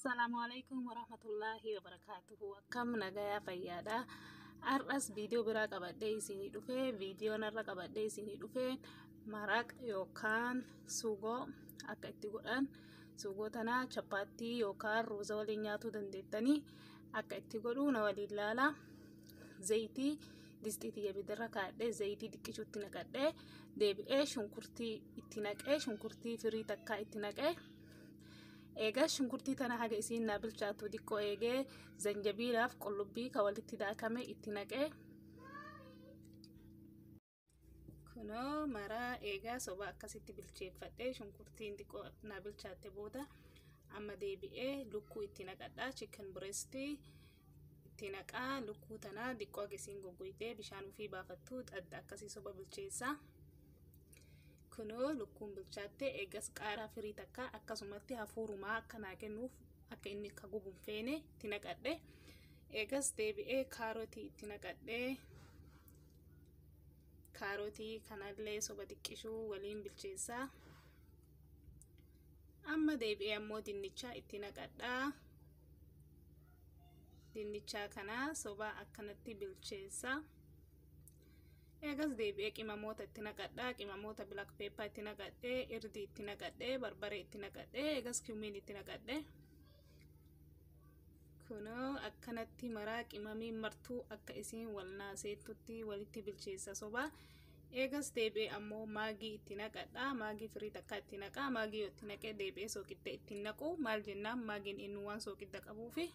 Assalamualaikum warahmatullahi wabarakatuh. Akkam nagaya fayyada. Ar'as video biraa qabadhee isinii dhufe. Video narra qabadhee isinii dhufe. Maraq yookaan suugoo akka itti godhan. Suugoo tana chapaatii yookaan ruuza waliin nyaatuu dandeettanii akka itti godhu na waliin ilaala. Zayitii disxiitii ibidarra kaadhee zayitii diqqishuutti naqadhee deebi'ee shunkurtii itti naqee shunkurtii firii takkaa itti naqee eega shunkurtii tana haga isiin na bilchaatu diqqoo eegee zanjabiilaaf qullubbii ka walitti daakame itti naqee kunoo maraa eegaa soba akkasitti bilcheeffadhee shunkurtiin diqqoo na bilchaatte booda amma deebi'ee lukkuu itti naqadhaa chicken breast itti naqaa lukkuu tana diqqoo agisiin goggoytee bishaan ufii baafattuu xadda akkasii soba bilcheessaa. Kunoo lukkuun bilchaatte eegas qaaraa firii takka akkasumatti hafuurumaa akka naa kennuuf akka inni akka gubuun feene itti naqadhe. Eegas deebi'ee kaarotii itti naqadhe. Kaarotii kanallee soba xiqqishuu waliin bilcheessaa. Amma deebi'ee ammoo dinnichaa itti naqadhaa. Dinnichaa kana soba akkanatti bilcheessaa. Eegas deebi'ee qimamoota itti naqadhaa. Qimamoota black pepper itti naqadhee, irdii itti naqadhee, barbaree itti naqadhee, eegas cumin itti naqadhee. Kunoo akkanatti maraa qimamii martuu akka isiin wal naaseettutti walitti bilcheessa soba. Eegas deebi'ee ammoo maagii itti naqadhaa. Maagii firii takka itti naqaa. Maagii itti naqee deebi'ee sooqidda itti naqu. Maal jennaan maagiin inni waan sooqidda qabuufi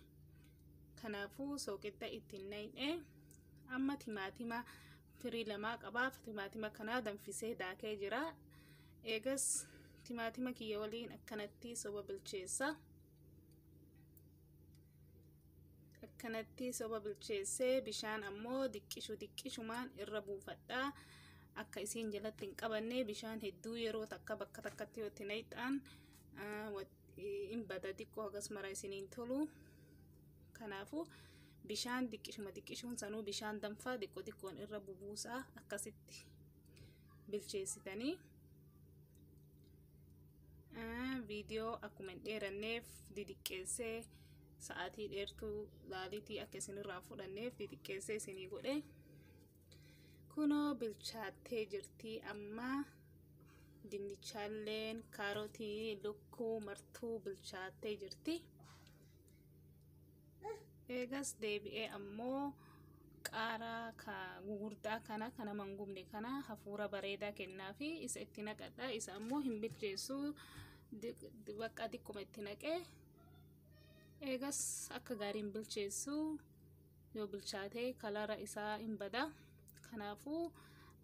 kanaafuu sooqidda itti naqee amma timaatima firii lamaa qabaa. Timaatima kana danfisee daakee jira. Eegas timaatima kiyya waliin akkanatti soba bilcheessa. Akkanatti soba bilcheessee bishaan ammoo diqqishumaan irra buufadhaa. Akka isiin jalatti hin qabanne bishaan hedduu yeroo takka bakka takkatti yoo itti naqxan hin bada diqqoo hagas mara isiniin tolu. Kanaafuu bishaan diqqishuun sanuu bishaan danfaa diqqoon irra bubuusaa akkasitti bilcheessitanii. Viidiyoo akkuma hin dheeranneef didiqqeessee sa'aatii dheertuu laalitii akka isinirraa fudhanneef didiqqeessee isinii godhe. Kunoo bilchaattee jirti amma dinnichaalleen kaarotii lukkuu martuu bilchaattee jirti. Eegas deebi'ee ammoo qaaraa gugurdaa kana mangumne kana hafuura bareedaa kennaa fi isa itti naqadhaa. Isa ammoo hin bilcheessu bakka xiqquma itti naqee eegas akka gaariin bilcheessu yoo bilchaatee kalara isaa hin bada. Kanaafuu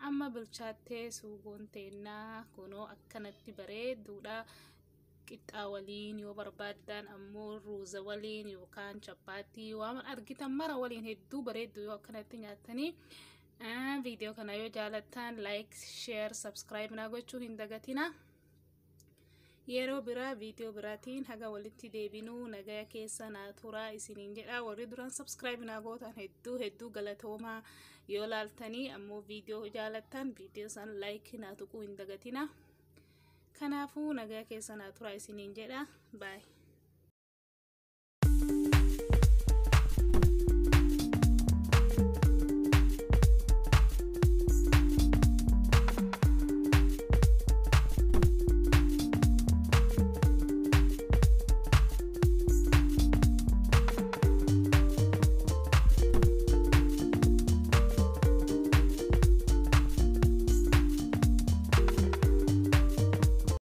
amma bilchaattee suugoon teennaa kunoo akkanatti bareedduudha. Qixxaa waliin yoo barbaaddan ammoo ruuza waliin yookaan chapaatii waan argitan mara waliin hedduu bareeddu yoo akkanatti nyaattanii. Viidiyoo kana yoo jaalattan like, share, subscribe naa gochuu hin dagatina. Yeroo biraa viidiyoo biraatiin haga walitti deebinuu nagaya keessa naa turaa isiniin jedha. Warri duraan subscribe naa gootan hedduu galatoomaa. Yoo laaltanii ammoo viidiyoo jaalattan viidiyoo san like naa tuquu hin dagatina. Kanaafuu nagaya keessa naa turaa isiniin jedha. Bye.